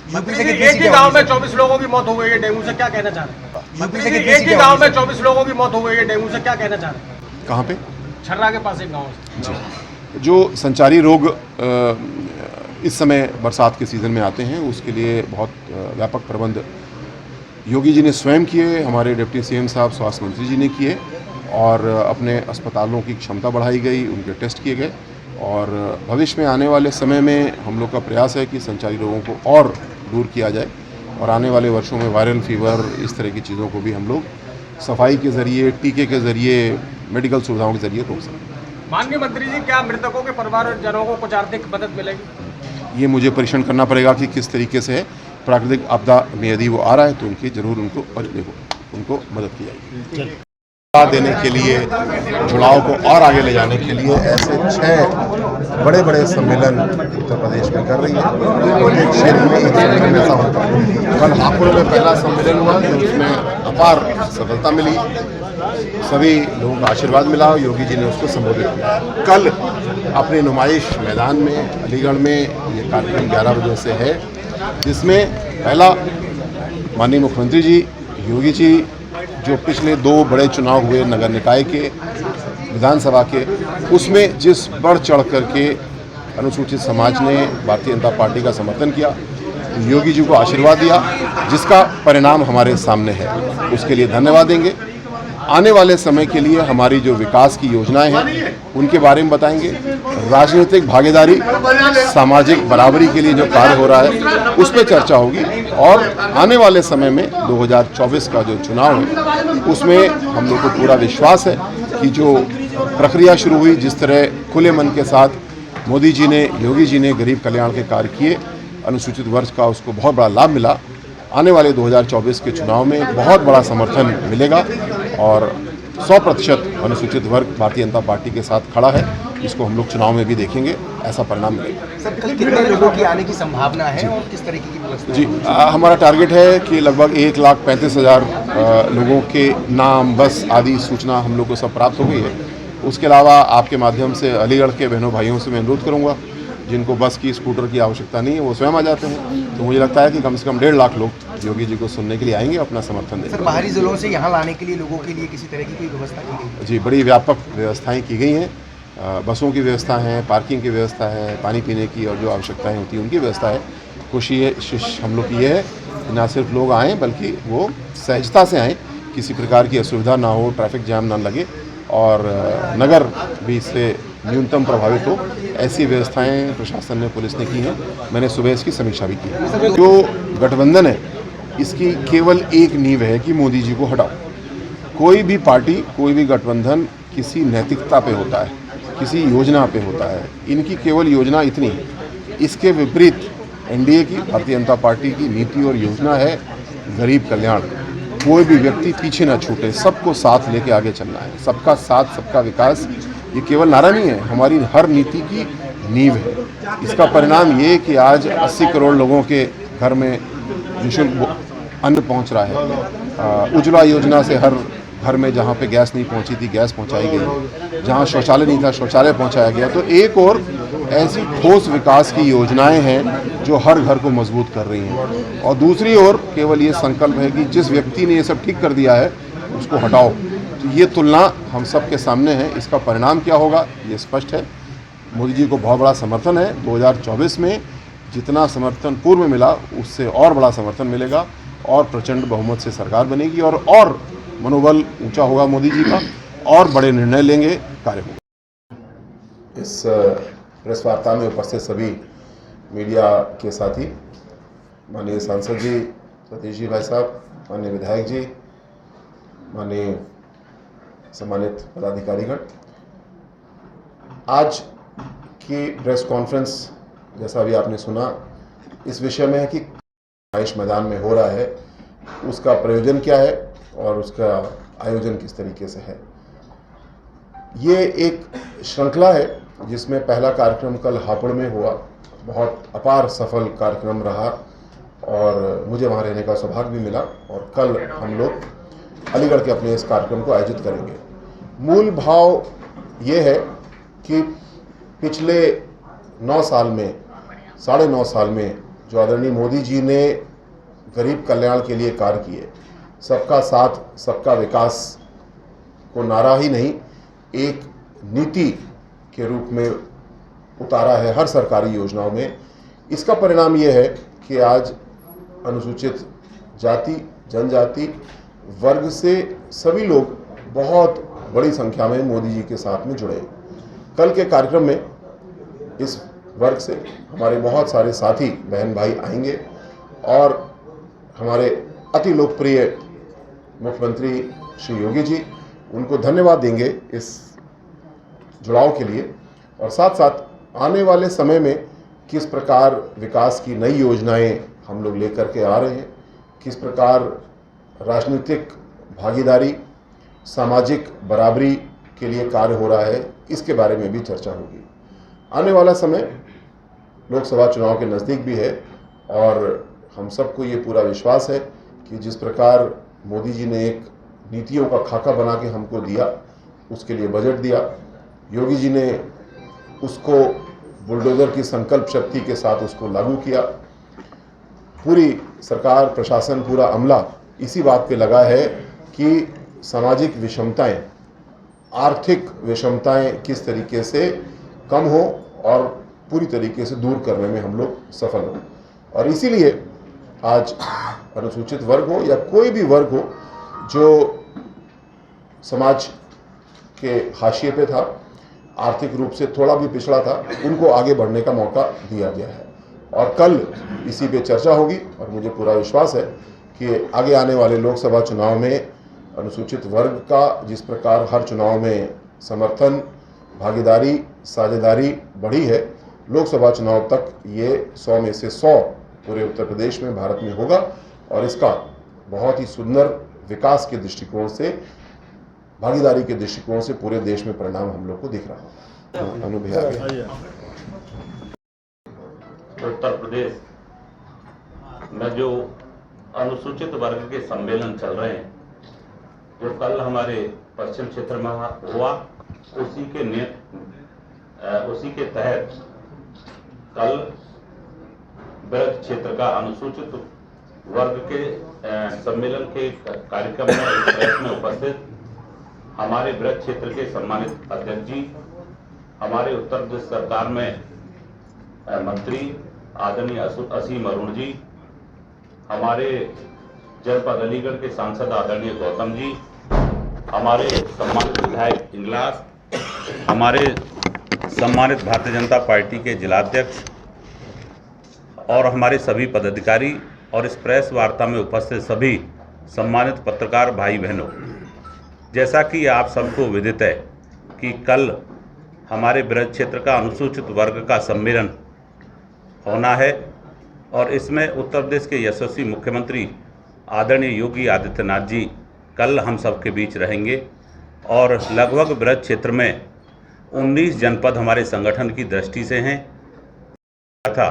मंत्री जी, एक ही गांव में 24 लोगों की मौत हो गई है डेंगू से, क्या कहना चाह रहे हैं? मंत्री जी, एक ही गांव में 24 लोगों की मौत हो गई है डेंगू से, क्या कहना चाह रहे हैं? कहाँ पे? छर्रा के पास एक गांव है। जी, जो संचारी रोग इस समय बरसात के सीज़न में आते हैं, उसके लिए बहुत व्यापक प्रबंध योगी जी ने स्वयं किए, हमारे डिप्टी सीएम साहब स्वास्थ्य मंत्री जी ने किए और अपने अस्पतालों की क्षमता बढ़ाई गई, उनके टेस्ट किए गए और भविष्य में आने वाले समय में हम लोग का प्रयास है कि संचारी रोगों को और दूर किया जाए और आने वाले वर्षों में वायरल फीवर इस तरह की चीज़ों को भी हम लोग सफाई के ज़रिए, टीके के ज़रिए, मेडिकल सुविधाओं के ज़रिए रोक सकते। माननीय मंत्री जी, क्या मृतकों के परिवारजनों को कुछ आर्थिक मदद मिलेगी? ये मुझे परीक्षण करना पड़ेगा कि किस तरीके से है। प्राकृतिक आपदा में यदि वो आ रहा है तो उनकी जरूर उनको मदद की जाएगी। देने के लिए, जुड़ाव को और आगे ले जाने के लिए ऐसे 6 बड़े बड़े सम्मेलन उत्तर प्रदेश में कर रही है। प्रत्येक क्षेत्र में एक सम्मेलन ऐसा होता है। कल हापुड़ में पहला सम्मेलन हुआ, उसमें अपार सफलता मिली, सभी लोगों का आशीर्वाद मिला, योगी जी ने उसको संबोधित किया। कल अपने नुमाइश मैदान में अलीगढ़ में ये कार्यक्रम 11 बजे से है, जिसमें पहला माननीय मुख्यमंत्री जी, योगी जी, जो पिछले 2 बड़े चुनाव हुए नगर निकाय के, विधानसभा के, उसमें जिस बढ़ चढ़ करके अनुसूचित समाज ने भारतीय जनता पार्टी का समर्थन किया, योगी जी को आशीर्वाद दिया, जिसका परिणाम हमारे सामने है, उसके लिए धन्यवाद देंगे। आने वाले समय के लिए हमारी जो विकास की योजनाएं हैं उनके बारे में बताएंगे। राजनीतिक भागीदारी, सामाजिक बराबरी के लिए जो कार्य हो रहा है उस पर चर्चा होगी और आने वाले समय में 2024 का जो चुनाव है उसमें हम लोग को पूरा विश्वास है कि जो प्रक्रिया शुरू हुई, जिस तरह खुले मन के साथ मोदी जी ने, योगी जी ने गरीब कल्याण के कार्य किए, अनुसूचित वर्ग का उसको बहुत बड़ा लाभ मिला। आने वाले 2024 के चुनाव में बहुत बड़ा समर्थन मिलेगा और 100% अनुसूचित वर्ग भारतीय जनता पार्टी के साथ खड़ा है, इसको हम लोग चुनाव में भी देखेंगे, ऐसा परिणाम मिलेगा। सर, कल कितने लोगों की आने की संभावना है और किस तरीके की व्यवस्था? जी, हमारा टारगेट है कि लगभग 1,35,000 लोगों के नाम, बस आदि सूचना हम लोग को सब प्राप्त हो गई है। उसके अलावा आपके माध्यम से अलीगढ़ के बहनों भाइयों से मैं अनुरोध करूँगा, जिनको बस की, स्कूटर की आवश्यकता नहीं है, वो स्वयं आ जाते हैं। तो मुझे लगता है कि कम से कम 1.5 लाख लोग योगी जी को सुनने के लिए आएंगे, अपना समर्थन देंगे। सर, बाहरी जिलों से यहाँ लाने के लिए लोगों के लिए किसी तरह की कोई व्यवस्था की गई है? जी, बड़ी व्यापक व्यवस्थाएं की गई हैं। बसों की व्यवस्था है, पार्किंग की व्यवस्था है, पानी पीने की और जो आवश्यकताएं होती हैं उनकी व्यवस्था है। कोशिश हम लोग की ये है कि ना सिर्फ लोग आएँ बल्कि वो सहजता से आएँ, किसी प्रकार की असुविधा ना हो, ट्रैफिक जाम ना लगे और नगर भी इससे न्यूनतम प्रभावित हो, ऐसी व्यवस्थाएं प्रशासन ने, पुलिस ने की हैं। मैंने सुबह इसकी समीक्षा भी की है। जो गठबंधन है इसकी केवल एक नींव है कि मोदी जी को हटाओ। कोई भी पार्टी, कोई भी गठबंधन किसी नैतिकता पे होता है, किसी योजना पे होता है। इनकी केवल योजना इतनी है। इसके विपरीत एनडीए की, भारतीय जनता पार्टी की नीति और योजना है गरीब कल्याण। कोई भी व्यक्ति पीछे ना छूटे, सबको साथ लेके आगे चलना है। सबका साथ, सबका विकास, ये केवल नारा नहीं है, हमारी हर नीति की नींव है। इसका परिणाम ये कि आज 80 करोड़ लोगों के घर में निःशुल्क अन्न पहुंच रहा है। उज्ज्वला योजना से हर घर में जहां पे गैस नहीं पहुंची थी, गैस पहुंचाई गई। जहां शौचालय नहीं था, शौचालय पहुंचाया गया। तो एक और ऐसी ठोस विकास की योजनाएं हैं जो हर घर को मजबूत कर रही हैं और दूसरी ओर केवल ये संकल्प है कि जिस व्यक्ति ने ये सब ठीक कर दिया है उसको हटाओ। तो ये तुलना हम सब के सामने है। इसका परिणाम क्या होगा ये स्पष्ट है। मोदी जी को बहुत बड़ा समर्थन है। 2024 में जितना समर्थन पूर्व में मिला उससे और बड़ा समर्थन मिलेगा और प्रचंड बहुमत से सरकार बनेगी और मनोबल ऊंचा होगा मोदी जी का और बड़े निर्णय लेंगे, कार्य होगा। इस प्रेस वार्ता में उपस्थित सभी मीडिया के साथी, माननीय सांसद जी सतीश जी भाई साहब, माननीय विधायक जी, माननीय सम्मानित पदाधिकारीगण, आज की प्रेस कॉन्फ्रेंस जैसा अभी आपने सुना इस विषय में है कि नुमाइश मैदान में हो रहा है, उसका प्रयोजन क्या है और उसका आयोजन किस तरीके से है। ये एक श्रृंखला है जिसमें पहला कार्यक्रम कल हापुड़ में हुआ, बहुत अपार सफल कार्यक्रम रहा और मुझे वहाँ रहने का सौभाग्य भी मिला और कल हम लोग अलीगढ़ के अपने इस कार्यक्रम को आयोजित करेंगे। मूल भाव ये है कि पिछले 9 साल में, 9.5 साल में जो आदरणीय मोदी जी ने गरीब कल्याण के लिए कार्य किए, सबका साथ सबका विकास को नारा ही नहीं एक नीति के रूप में उतारा है हर सरकारी योजनाओं में। इसका परिणाम ये है कि आज अनुसूचित जाति, जनजाति वर्ग से सभी लोग बहुत बड़ी संख्या में मोदी जी के साथ में जुड़े। कल के कार्यक्रम में इस वर्ग से हमारे बहुत सारे साथी बहन भाई आएंगे और हमारे अति लोकप्रिय मुख्यमंत्री श्री योगी जी उनको धन्यवाद देंगे इस जुड़ाव के लिए, और साथ साथ आने वाले समय में किस प्रकार विकास की नई योजनाएं हम लोग लेकर के आ रहे हैं, किस प्रकार राजनीतिक भागीदारी, सामाजिक बराबरी के लिए कार्य हो रहा है, इसके बारे में भी चर्चा होगी। आने वाला समय लोकसभा चुनाव के नज़दीक भी है और हम सबको ये पूरा विश्वास है कि जिस प्रकार मोदी जी ने एक नीतियों का खाका बना के हमको दिया, उसके लिए बजट दिया, योगी जी ने उसको बुलडोजर की संकल्प शक्ति के साथ उसको लागू किया। पूरी सरकार, प्रशासन, पूरा अमला इसी बात पे लगा है कि सामाजिक विषमताएं, आर्थिक विषमताएं किस तरीके से कम हो और पूरी तरीके से दूर करने में हम लोग सफल हों। और इसीलिए आज अनुसूचित वर्ग हो या कोई भी वर्ग हो जो समाज के हाशिए पे था, आर्थिक रूप से थोड़ा भी पिछड़ा था, उनको आगे बढ़ने का मौका दिया गया है। और कल इसी पे चर्चा होगी और मुझे पूरा विश्वास है कि आगे आने वाले लोकसभा चुनाव में अनुसूचित वर्ग का जिस प्रकार हर चुनाव में समर्थन, भागीदारी, साझेदारी बढ़ी है, लोकसभा चुनाव तक ये 100 में से 100 पूरे उत्तर प्रदेश में, भारत में होगा और इसका बहुत ही सुंदर विकास के दृष्टिकोण से, भागीदारी के दृष्टिकोण से पूरे देश में परिणाम हम लोग को दिख रहा है। अनुभव उत्तर प्रदेश में जो अनुसूचित वर्ग के सम्मेलन चल रहे हैं, जो कल हमारे पश्चिम क्षेत्र में हुआ, उसी के तहत कल ब्रज क्षेत्र का अनुसूचित वर्ग के सम्मेलन के कार्यक्रम में उपस्थित हमारे ब्रज क्षेत्र के सम्मानित अध्यक्ष जी, हमारे उत्तर प्रदेश सरकार में मंत्री आदरणीय असीम अरुण जी, हमारे जनपद अलीगढ़ के सांसद आदरणीय गौतम जी, हमारे सम्मानित विधायक इंगलास, हमारे सम्मानित भारतीय जनता पार्टी के जिलाध्यक्ष और हमारे सभी पदाधिकारी और इस प्रेस वार्ता में उपस्थित सभी सम्मानित पत्रकार भाई बहनों, जैसा कि आप सबको विदित है कि कल हमारे ब्रज क्षेत्र का अनुसूचित वर्ग का सम्मेलन होना है और इसमें उत्तर प्रदेश के यशस्वी मुख्यमंत्री आदरणीय योगी आदित्यनाथ जी कल हम सब के बीच रहेंगे और लगभग ब्रज क्षेत्र में 19 जनपद हमारे संगठन की दृष्टि से हैं। था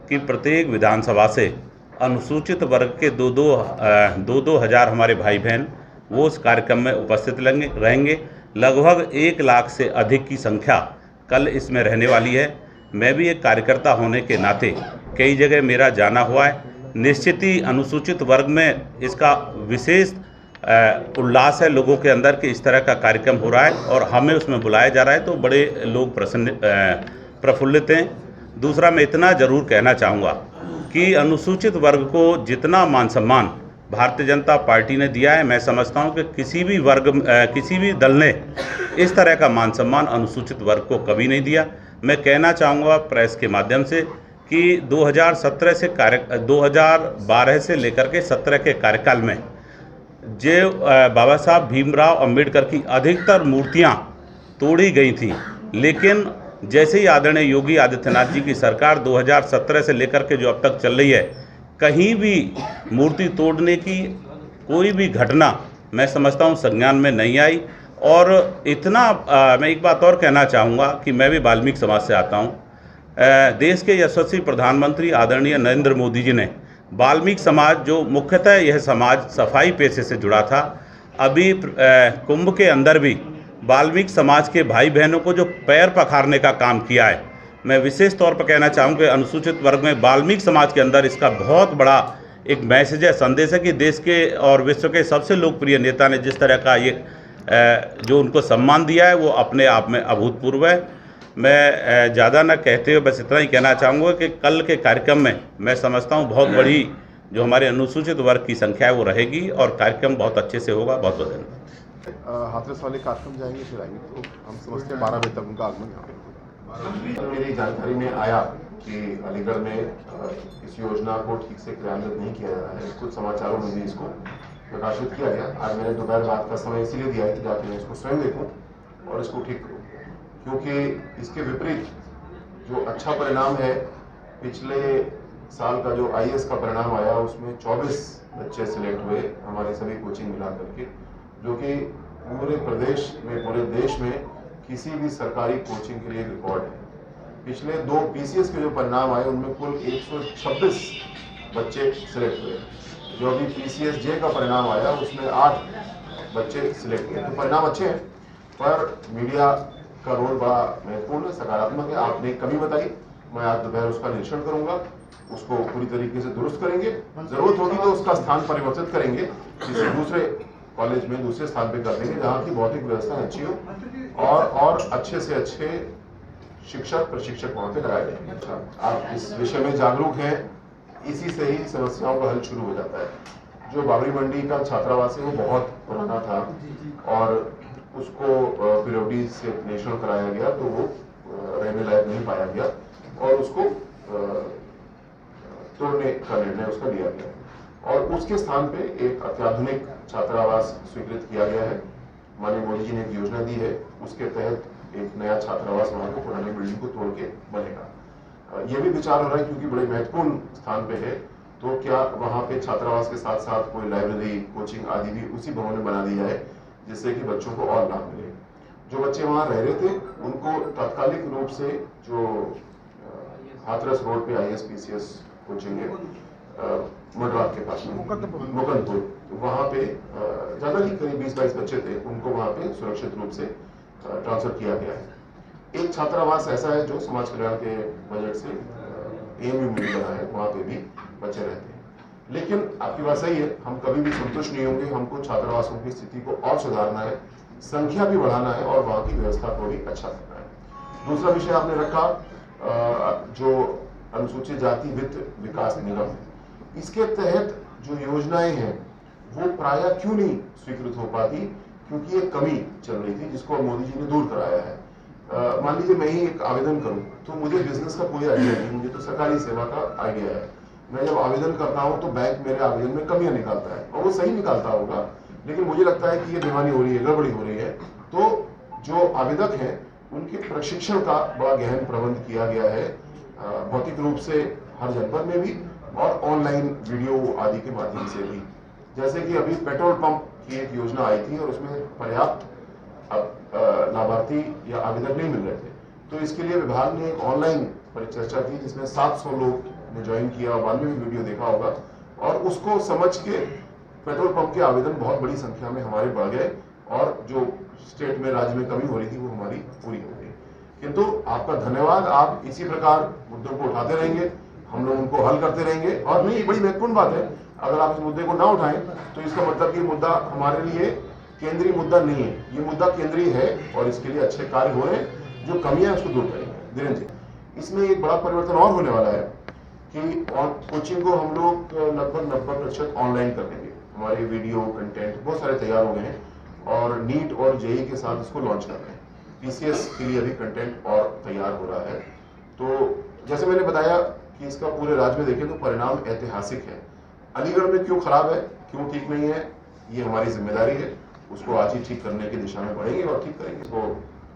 कि प्रत्येक विधानसभा से अनुसूचित वर्ग के दो हजार हमारे भाई बहन वो उस कार्यक्रम में उपस्थित रहेंगे। लगभग 1 लाख से अधिक की संख्या कल इसमें रहने वाली है। मैं भी एक कार्यकर्ता होने के नाते कई जगह मेरा जाना हुआ है। निश्चित ही अनुसूचित वर्ग में इसका विशेष उल्लास है लोगों के अंदर कि इस तरह का कार्यक्रम हो रहा है और हमें उसमें बुलाया जा रहा है, तो बड़े लोग प्रफुल्लित हैं। दूसरा, मैं इतना ज़रूर कहना चाहूँगा कि अनुसूचित वर्ग को जितना मान सम्मान भारतीय जनता पार्टी ने दिया है, मैं समझता हूँ कि किसी भी दल ने इस तरह का मान सम्मान अनुसूचित वर्ग को कभी नहीं दिया। मैं कहना चाहूँगा प्रेस के माध्यम से कि 2012 से लेकर के 17 के कार्यकाल में जो बाबा साहब भीमराव अंबेडकर की अधिकतर मूर्तियाँ तोड़ी गई थीं, लेकिन जैसे ही आदरणीय योगी आदित्यनाथ जी की सरकार 2017 से लेकर के जो अब तक चल रही है, कहीं भी मूर्ति तोड़ने की कोई भी घटना मैं समझता हूँ संज्ञान में नहीं आई। और इतना मैं एक बात और कहना चाहूँगा कि मैं भी वाल्मीकि समाज से आता हूँ। देश के यशस्वी प्रधानमंत्री आदरणीय नरेंद्र मोदी जी ने वाल्मीकि समाज, जो मुख्यतः यह समाज सफाई पेशे से जुड़ा था, अभी कुंभ के अंदर भी वाल्मीकि समाज के भाई बहनों को जो पैर पखारने का काम किया है, मैं विशेष तौर पर कहना चाहूँगा कि अनुसूचित वर्ग में वाल्मीकि समाज के अंदर इसका बहुत बड़ा एक मैसेज है, संदेश है कि देश के और विश्व के सबसे लोकप्रिय नेता ने जिस तरह का ये जो उनको सम्मान दिया है वो अपने आप में अभूतपूर्व है। मैं ज़्यादा न कहते हुए बस इतना ही कहना चाहूँगा कि कल के कार्यक्रम में मैं समझता हूँ बहुत बड़ी जो हमारे अनुसूचित वर्ग की संख्या है वो रहेगी और कार्यक्रम बहुत अच्छे से होगा। बहुत बहुत धन्यवाद। हाथरस वाले कार्यक्रम जाएंगे फिर आएंगे, तो हम समझते हैं 12 बजे तक उनका आगमन यहाँ पे होगा। मेरी जानकारी में आया कि अलीगढ़ में इस योजना को ठीक से क्रियान्वित नहीं किया जा रहा है। कुछ समाचारों में भी इसको प्रकाशित किया गया। आज मैंने दोपहर बाद का समय इसीलिए दिया है कि जाके मैं इसको स्वयं देखूं और इसको ठीक करूं, क्योंकि इसके विपरीत जो अच्छा परिणाम है, पिछले साल का जो IAS का परिणाम आया उसमें 24 बच्चे सिलेक्ट हुए हमारे सभी कोचिंग मिला करके, जो कि पूरे प्रदेश में, पूरे देश में किसी भी सरकारी कोचिंग के लिए रिकॉर्ड है। पिछले 2 PCS के जो परिणाम आए उनमें कुल 126 बच्चे सिलेक्ट हुए। जो अभी PCS J का परिणाम आया उसमें 8 बच्चे सिलेक्ट हुए। तो परिणाम अच्छे हैं, पर मीडिया का रोल बड़ा महत्वपूर्ण है, सकारात्मक है। आपने कमी बताई, मैं आज दोपहर उसका निरीक्षण करूंगा, उसको पूरी तरीके से दुरुस्त करेंगे। जरूरत होगी तो उसका स्थान परिवर्तित करेंगे, किसी दूसरे कॉलेज में दूसरे स्थान पे कर देंगे जहाँ की भौतिक व्यवस्था अच्छी हो और अच्छे से अच्छे शिक्षक प्रशिक्षक वहाँ पे लगाए जाएंगे। आप इस विषय में जागरूक हैं, इसी से ही समस्याओं का हल शुरू हो जाता है। जो बाबरी मंडी का छात्रावास है वो बहुत पुराना था और उसको पीडब्ल्यूडी से नेशनल कराया गया, तो वो रहने लायक नहीं पाया गया और उसको तोड़ने का निर्णय उसका लिया गया और उसके स्थान पे एक अत्याधुनिक छात्रावास स्वीकृत किया गया है। माननीय मोदी जी ने एक योजना दी है, उसके तहत एक नया छात्रावास वहां को पुरानी बिल्डिंग को तोड़ के बनेगा। ये भी विचार हो रहा है क्योंकि बड़े महत्वपूर्ण स्थान पे है, तो क्या वहां पे छात्रावास के साथ साथ कोई लाइब्रेरी, कोचिंग आदि भी उसी भवन में बना दी जाए, जिससे कि बच्चों को और लाभ मिले। जो बच्चे वहां रह रहे थे उनको तात्कालिक रूप से जो हाथरस रोड पे IAS PCS कोचिंग है मडरात के पास में मुकंदपुर, वहां पे ज्यादा नहीं, करीब 20-22 बच्चे थे, उनको वहां पे सुरक्षित रूप से ट्रांसफर किया गया है। एक छात्रावास ऐसा है जो समाज कल्याण के बजट से AMU में बना है, वहां पे भी बच्चे रहते हैं। लेकिन आपकी बात सही है, हम कभी भी संतुष्ट नहीं होंगे, हमको छात्रावासों की स्थिति को और सुधारना है, संख्या भी बढ़ाना है और वहां की व्यवस्था को भी अच्छा करना है। दूसरा विषय आपने रखा जो अनुसूचित जाति वित्त विकास निगम, इसके तहत जो योजनाएं हैं वो प्रायः क्यों नहीं स्वीकृत हो पाती, क्योंकि ये कमी चल रही थी जिसको मोदी जी ने दूर कराया है। मान लीजिए मैं ही एक आवेदन करूं तो मुझे बिजनेस का कोई आइडिया नहीं, मुझे तो सरकारी सेवा का आइडिया है। मैं जब आवेदन करता हूं तो बैंक मेरे आवेदन में कमियां निकालता है और वो सही निकालता होगा, लेकिन मुझे लगता है कि ये बेईमानी हो रही है, गड़बड़ी हो रही है। तो जो आवेदक हैं उनके प्रशिक्षण का बड़ा गहन प्रबंध किया गया है, भौतिक रूप से हर जनपद में भी और ऑनलाइन वीडियो आदि के माध्यम से भी। जैसे कि अभी पेट्रोल पंप की एक योजना आई थी और उसमें पर्याप्त लाभार्थी या आवेदक नहीं मिल रहे थे, तो इसके लिए विभाग ने एक ऑनलाइन परिचर्चा की जिसमें 700 लोग ने ज्वाइन किया, बाद में भी वीडियो देखा होगा और उसको समझ के पेट्रोल पंप के आवेदन बहुत बड़ी संख्या में हमारे बढ़ गए और जो स्टेट में, राज्य में कमी हो रही थी वो हमारी पूरी हो गई। किंतु आपका धन्यवाद, आप इसी प्रकार मुद्दों को उठाते रहेंगे, हम लोग उनको हल करते रहेंगे। और नहीं, बड़ी महत्वपूर्ण बात है, अगर आप इस मुद्दे को ना उठाएं तो इसका मतलब ये मुद्दा हमारे लिए केंद्रीय मुद्दा नहीं है, ये मुद्दा केंद्रीय है और इसके लिए अच्छे कार्य हो रहे हैं। जो कमियां उसको दूर करेंगे। धीरेन्द्र जी, इसमें एक बड़ा परिवर्तन और होने वाला है कि कोचिंग को हम लोग लगभग 90% ऑनलाइन कर देंगे। हमारे वीडियो कंटेंट बहुत सारे तैयार हो गए हैं और नीट और JEE के साथ इसको लॉन्च कर रहे हैं। PCS के लिए अभी कंटेंट और तैयार हो रहा है। तो जैसे मैंने बताया कि इसका पूरे राज्य में देखें तो परिणाम ऐतिहासिक है। अलीगढ़ में क्यों खराब है, क्यों ठीक नहीं है, ये हमारी जिम्मेदारी है, उसको आज ही ठीक करने की दिशा में बढ़ेंगे और ठीक करेंगे, इसको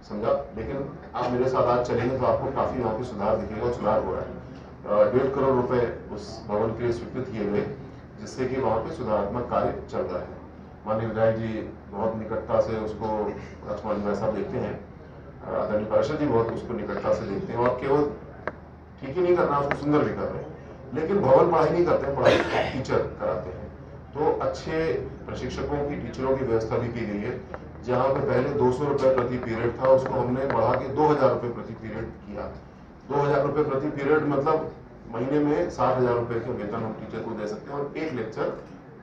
समझा। लेकिन आप मेरे साथ आज चलेंगे तो आपको काफी वहाँ पे सुधार दिखेगा और सुधार हो रहा है। 1.5 करोड़ रुपए उस भवन के लिए स्वीकृत किए गए, जिससे कि वहाँ पे सुधारात्मक कार्य चल रहा है। माननीय विधायक जी बहुत निकटता से उसको लक्ष्मण भाई साहब देखते हैं, आदरणीय पार्षद जी बहुत उसको निकटता से देखते हैं और केवल ठीक ही नहीं करना, उसको सुंदर भी कर रहे हैं। लेकिन भवन पढ़ाई नहीं करते हैं, पढ़ाई टीचर कराते हैं। तो अच्छे प्रशिक्षकों की, टीचरों की व्यवस्था भी की गई है। जहाँ पे पहले 200 रुपए प्रति पीरियड था, उसको हमने बढ़ा के 2000 रुपए प्रति पीरियड किया। 2000 रुपये प्रति पीरियड, मतलब महीने में 60,000 रुपये के वेतन हम टीचर को दे सकते हैं और एक लेक्चर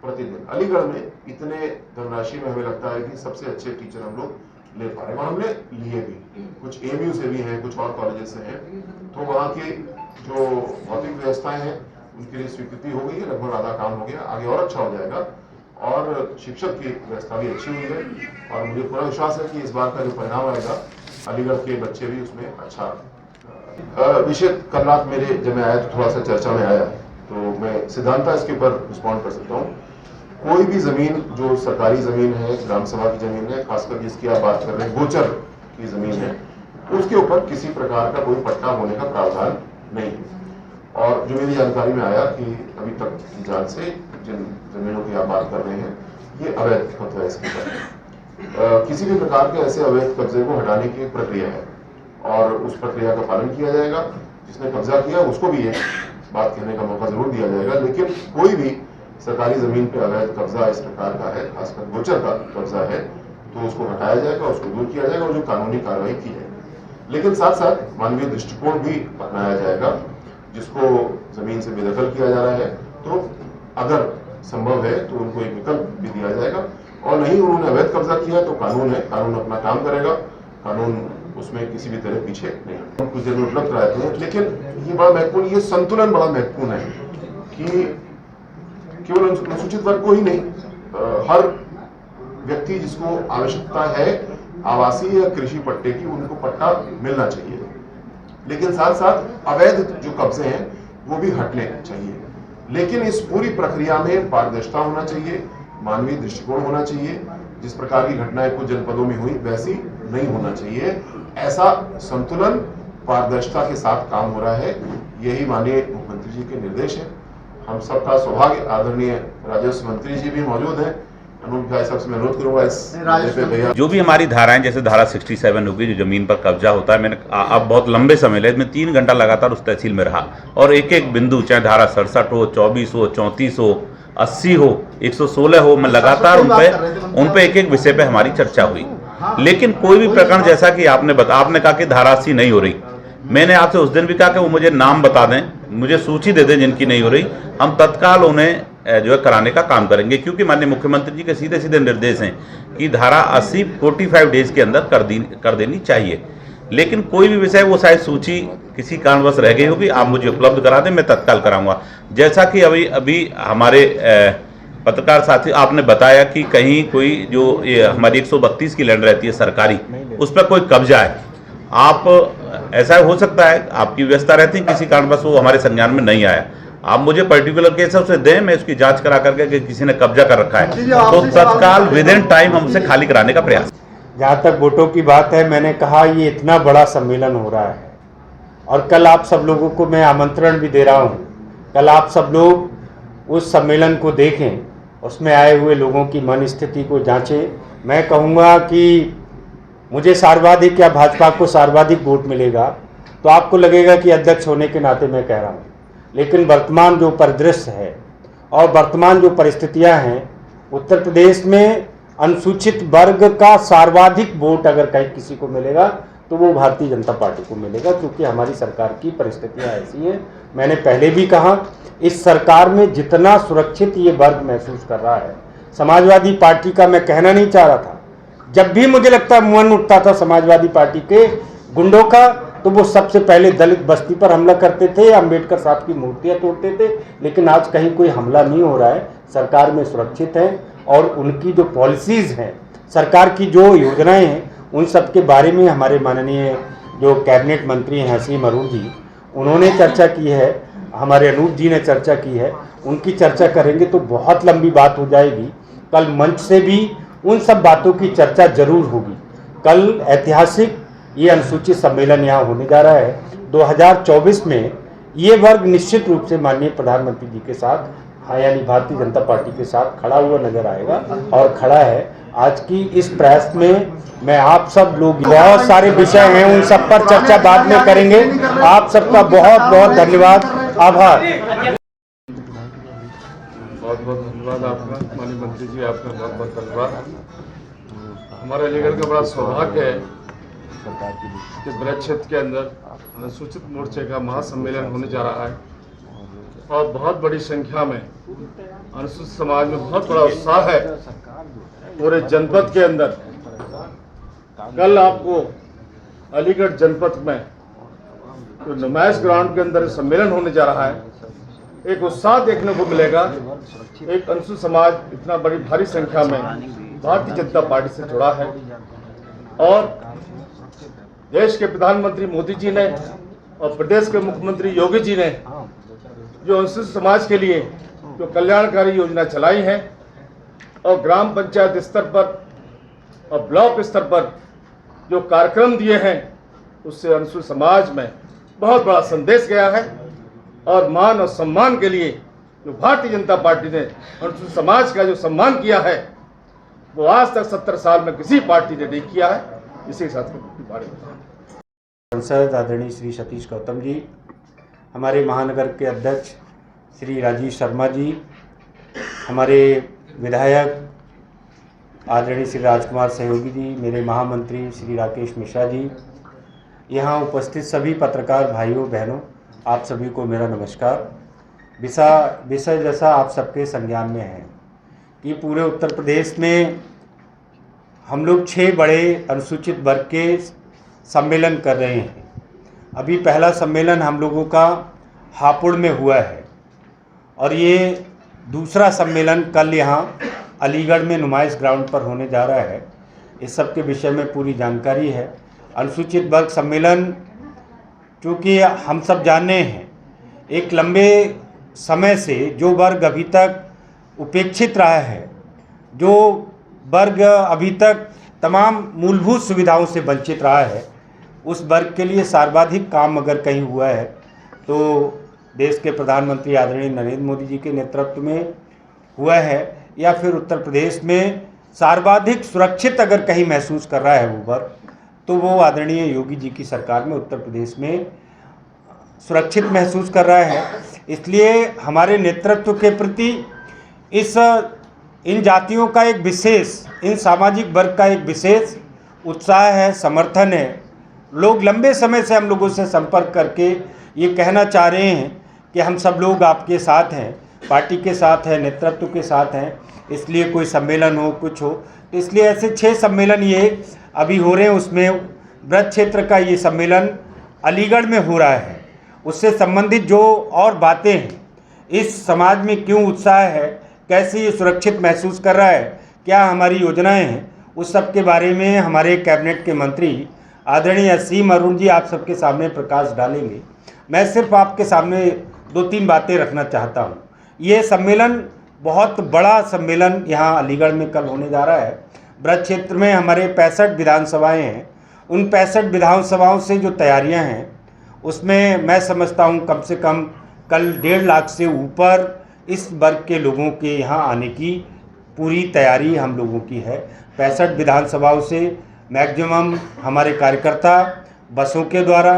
प्रतिदिन। अलीगढ़ में इतने धनराशि में हमें लगता है कि सबसे अच्छे टीचर हम लोग ले पा रहे हैं और हमने लिए भी। कुछ एमयू से भी हैं, कुछ और कॉलेजेस से हैं, तो वहाँ की जो भौतिक व्यवस्थाएं हैं उनके लिए स्वीकृति हो गई है, लगभग आधा काम हो गया, आगे और अच्छा हो जाएगा और शिक्षक की व्यवस्था भी अच्छी हुई है और मुझे पूरा विश्वास है कि इस बार का जो परिणाम आएगा अलीगढ़ के बच्चे भी उसमें अच्छा। विषय कल रात मेरे जब मैं आया तो थोड़ा सा चर्चा में आया, तो मैं सिद्धांता इसके ऊपर रिस्पॉन्ड कर सकता हूँ। कोई भी जमीन जो सरकारी जमीन है, ग्राम सभा की जमीन है, खासकर जिसकी आप बात कर रहे हैं गोचर की जमीन है, उसके ऊपर किसी प्रकार का कोई पट्टा होने का प्रावधान नहीं है। और जो मेरी जानकारी में आया कि अभी तक की जांच से जिन जमीनों की आप बात कर रहे हैं ये अवैध कब्जा है, इसके ऊपर किसी भी प्रकार के ऐसे अवैध कब्जे को हटाने की एक प्रक्रिया है और उस प्रक्रिया का पालन किया जाएगा। जिसने कब्जा किया उसको भी ये बात कहने का मौका जरूर दिया जाएगा, लेकिन कोई भी सरकारी जमीन पे अवैध कब्जा इस प्रकार का है, खासकर गोचर का कब्जा है, तो उसको हटाया जाएगा, उसको दूर किया जाएगा और जो कानूनी कार्रवाई की जाएगी। लेकिन साथ साथ मानवीय दृष्टिकोण भी अपनाया जाएगा। जिसको जमीन से बेदखल किया जा रहा है तो अगर संभव है तो उनको एक विकल्प भी दिया जाएगा और नहीं उन्होंने अवैध कब्जा किया तो कानून है, कानून अपना काम करेगा, कानून उसमें किसी भी तरह पीछे नहीं। हम कुछ जरूर उपलब्ध कराते हैं, लेकिन ये बड़ा महत्वपूर्ण, ये संतुलन बड़ा महत्वपूर्ण है कि केवल अनुसूचित वर्ग को ही नहीं, हर व्यक्ति जिसको आवश्यकता है आवासीय या कृषि पट्टे की, उनको पट्टा मिलना चाहिए। लेकिन साथ साथ अवैध जो कब्जे हैं वो भी हटने चाहिए। लेकिन इस पूरी प्रक्रिया में पारदर्शिता होना चाहिए, मानवीय दृष्टिकोण होना चाहिए। जिस प्रकार की घटनाएं कुछ जनपदों में हुई वैसी नहीं होना चाहिए। ऐसा संतुलन पारदर्शिता के साथ काम हो रहा है, यही माननीय मुख्यमंत्री जी के निर्देश है। हम सबका सौभाग्य, आदरणीय राजस्व मंत्री जी भी मौजूद हैं। अनूप भाई साहब से मैं अनुरोध करूंगा इस भैया जो भी हमारी धाराएं, जैसे धारा 67 होगी जो जमीन पर कब्जा होता है, मैंने अब बहुत लंबे समय ले, मैं 3 घंटा लगातार उस तहसील में रहा और एक एक बिंदु, चाहे धारा 67 हो, 24 हो, 34 हो, 80 हो, 116 हो, मैं लगातार उन पे एक एक विषय पे हमारी चर्चा हुई। लेकिन कोई भी प्रकरण, जैसा कि आपने कहा कि धारा 80 नहीं हो रही, मैंने आपसे उस दिन भी कहा कि वो मुझे नाम बता दें, मुझे सूची दे दें जिनकी नहीं हो रही, हम तत्काल उन्हें जो है कराने का काम करेंगे। क्योंकि माननीय मुख्यमंत्री जी के सीधे सीधे निर्देश हैं कि धारा 80 45 डेज के अंदर कर देनी चाहिए। लेकिन कोई भी विषय, वो शायद सूची किसी कारणवश रह गई होगी, आप मुझे उपलब्ध करा दें, मैं तत्काल कराऊंगा। जैसा कि अभी हमारे पत्रकार साथी आपने बताया कि कहीं कोई जो ये हमारी 132 की लैंड रहती है सरकारी, उस पर कोई कब्जा है, आप ऐसा हो सकता है आपकी व्यवस्था रहती है, किसी कारणवश वो हमारे संज्ञान में नहीं आया, आप मुझे पर्टिकुलर केस उसे दें, मैं उसकी जांच करा करके कि किसी ने कब्जा कर रखा है तो तत्काल विद इन टाइम हम उसे खाली कराने का प्रयास। जहाँ तक वोटों की बात है, मैंने कहा ये इतना बड़ा सम्मेलन हो रहा है और कल आप सब लोगों को मैं आमंत्रण भी दे रहा हूँ, कल आप सब लोग उस सम्मेलन को देखें, उसमें आए हुए लोगों की मन स्थिति को जांचें। मैं कहूँगा कि मुझे सर्वाधिक या भाजपा को सर्वाधिक वोट मिलेगा तो आपको लगेगा कि अध्यक्ष होने के नाते मैं कह रहा हूँ, लेकिन वर्तमान जो परिदृश्य है और वर्तमान जो परिस्थितियां हैं, उत्तर प्रदेश में अनुसूचित वर्ग का सर्वाधिक वोट अगर कहीं किसी को मिलेगा तो वो भारतीय जनता पार्टी को मिलेगा, क्योंकि हमारी सरकार की परिस्थितियां ऐसी हैं। मैंने पहले भी कहा, इस सरकार में जितना सुरक्षित ये वर्ग महसूस कर रहा है, समाजवादी पार्टी का मैं कहना नहीं चाह रहा था, जब भी मुझे लगता मन उठता था समाजवादी पार्टी के गुंडों का, तो वो सबसे पहले दलित बस्ती पर हमला करते थे, अंबेडकर साहब की मूर्तियां तोड़ते थे। लेकिन आज कहीं कोई हमला नहीं हो रहा है, सरकार में सुरक्षित है और उनकी जो पॉलिसीज़ हैं, सरकार की जो योजनाएं हैं, उन सब के बारे में हमारे माननीय जो कैबिनेट मंत्री हैं हसीम अरूर जी, उन्होंने चर्चा की है, हमारे अनूप जी ने चर्चा की है, उनकी चर्चा करेंगे तो बहुत लंबी बात हो जाएगी। कल मंच से भी उन सब बातों की चर्चा जरूर होगी। कल ऐतिहासिक ये अनुसूचित सम्मेलन यहाँ होने जा रहा है। 2024 में ये वर्ग निश्चित रूप से माननीय प्रधानमंत्री जी के साथ, हाँ, यानी भारतीय जनता पार्टी के साथ खड़ा हुआ नजर आएगा और खड़ा है। आज की इस प्रयास में मैं आप सब लोग, बहुत सारे विषय हैं, उन सब पर चर्चा बाद में करेंगे। आप सबका बहुत बहुत धन्यवाद, आभार। बहुत बहुत धन्यवाद आपका माननीय मंत्री जी, आपका बहुत बहुत धन्यवाद। हमारे अलीगढ़ का बड़ा सौभाग्य है सरकार की नीति। कि ब्रज क्षेत्र के अंदर अनुसूचित मोर्चे का महासम्मेलन होने जा रहा है और बहुत बड़ी संख्या में अनुसूचित समाज में बहुत बड़ा उत्साह है पूरे जनपद के अंदर। कल आपको अलीगढ़ जनपद में जो नुमाइश ग्राउंड के अंदर सम्मेलन होने जा रहा है, एक उत्साह देखने को मिलेगा। एक अनुसूचित समाज इतना बड़ी भारी संख्या में भारतीय जनता पार्टी से जुड़ा है और देश के प्रधानमंत्री मोदी जी ने और प्रदेश के मुख्यमंत्री योगी जी ने जो अनुसूचित समाज के लिए जो कल्याणकारी योजना चलाई है और ग्राम पंचायत स्तर पर और ब्लॉक स्तर पर जो कार्यक्रम दिए हैं, उससे अनुसूचित समाज में बहुत बड़ा संदेश गया है और मान और सम्मान के लिए जो भारतीय जनता पार्टी ने अनुसूचित समाज का जो सम्मान किया है वो आज तक 70 साल में किसी पार्टी ने नहीं किया है। इसी के साथ बारे में सांसद आदरणीय श्री सतीश गौतम जी, हमारे महानगर के अध्यक्ष श्री राजीव शर्मा जी, हमारे विधायक आदरणीय श्री राजकुमार सहयोगी जी, मेरे महामंत्री श्री राकेश मिश्रा जी, यहाँ उपस्थित सभी पत्रकार भाइयों बहनों, आप सभी को मेरा नमस्कार। विषय जैसा आप सबके संज्ञान में है कि पूरे उत्तर प्रदेश में हम लोग 6 बड़े अनुसूचित वर्ग के सम्मेलन कर रहे हैं। अभी पहला सम्मेलन हम लोगों का हापुड़ में हुआ है और ये दूसरा सम्मेलन कल यहाँ अलीगढ़ में नुमाइश ग्राउंड पर होने जा रहा है। इस सब के विषय में पूरी जानकारी है। अनुसूचित वर्ग सम्मेलन, चूँकि हम सब जाने हैं, एक लंबे समय से जो वर्ग अभी तक उपेक्षित रहा है, जो वर्ग अभी तक तमाम मूलभूत सुविधाओं से वंचित रहा है, उस वर्ग के लिए सर्वाधिक काम अगर कहीं हुआ है तो देश के प्रधानमंत्री आदरणीय नरेंद्र मोदी जी के नेतृत्व में हुआ है, या फिर उत्तर प्रदेश में सर्वाधिक सुरक्षित अगर कहीं महसूस कर रहा है वो वर्ग, तो वो आदरणीय योगी जी की सरकार में उत्तर प्रदेश में सुरक्षित महसूस कर रहा है। इसलिए हमारे नेतृत्व के प्रति इन जातियों का एक विशेष, इन सामाजिक वर्ग का एक विशेष उत्साह है, समर्थन है। लोग लंबे समय से हम लोगों से संपर्क करके ये कहना चाह रहे हैं कि हम सब लोग आपके साथ हैं, पार्टी के साथ हैं, नेतृत्व के साथ हैं, इसलिए कोई सम्मेलन हो, कुछ हो। तो इसलिए ऐसे 6 सम्मेलन ये अभी हो रहे हैं। उसमें ब्रज क्षेत्र का ये सम्मेलन अलीगढ़ में हो रहा है। उससे संबंधित जो और बातें हैं, इस समाज में क्यों उत्साह है, कैसे ये सुरक्षित महसूस कर रहा है, क्या हमारी योजनाएं हैं, उस सब के बारे में हमारे कैबिनेट के मंत्री आदरणीय असीम अरुण जी आप सबके सामने प्रकाश डालेंगे। मैं सिर्फ आपके सामने 2-3 बातें रखना चाहता हूँ। ये सम्मेलन बहुत बड़ा सम्मेलन यहाँ अलीगढ़ में कल होने जा रहा है। ब्रज क्षेत्र में हमारे 65 विधानसभाएँ हैं। उन 65 विधानसभाओं से जो तैयारियाँ हैं, उसमें मैं समझता हूँ कम से कम कल 1.5 लाख से ऊपर इस वर्ग के लोगों के यहाँ आने की पूरी तैयारी हम लोगों की है। 65 विधानसभाओं से मैक्सिमम हमारे कार्यकर्ता बसों के द्वारा,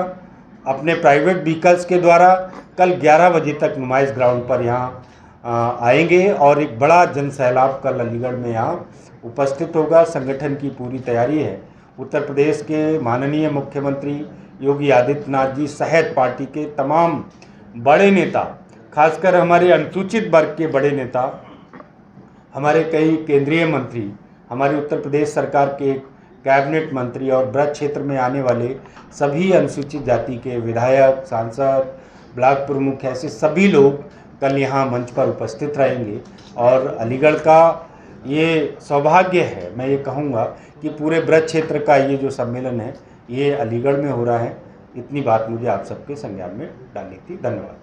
अपने प्राइवेट व्हीकल्स के द्वारा कल 11 बजे तक नुमाइश ग्राउंड पर यहाँ आएंगे और एक बड़ा जनसैलाब कल अलीगढ़ में यहाँ उपस्थित होगा। संगठन की पूरी तैयारी है। उत्तर प्रदेश के माननीय मुख्यमंत्री योगी आदित्यनाथ जी सहित पार्टी के तमाम बड़े नेता, खासकर हमारे अनुसूचित वर्ग के बड़े नेता, हमारे कई केंद्रीय मंत्री, हमारे उत्तर प्रदेश सरकार के कैबिनेट मंत्री और ब्रज क्षेत्र में आने वाले सभी अनुसूचित जाति के विधायक, सांसद, ब्लॉक प्रमुख, ऐसे सभी लोग कल यहाँ मंच पर उपस्थित रहेंगे। और अलीगढ़ का ये सौभाग्य है, मैं ये कहूँगा कि पूरे ब्रज क्षेत्र का ये जो सम्मेलन है ये अलीगढ़ में हो रहा है। इतनी बात मुझे आप सबके संज्ञान में डालनी थी। धन्यवाद।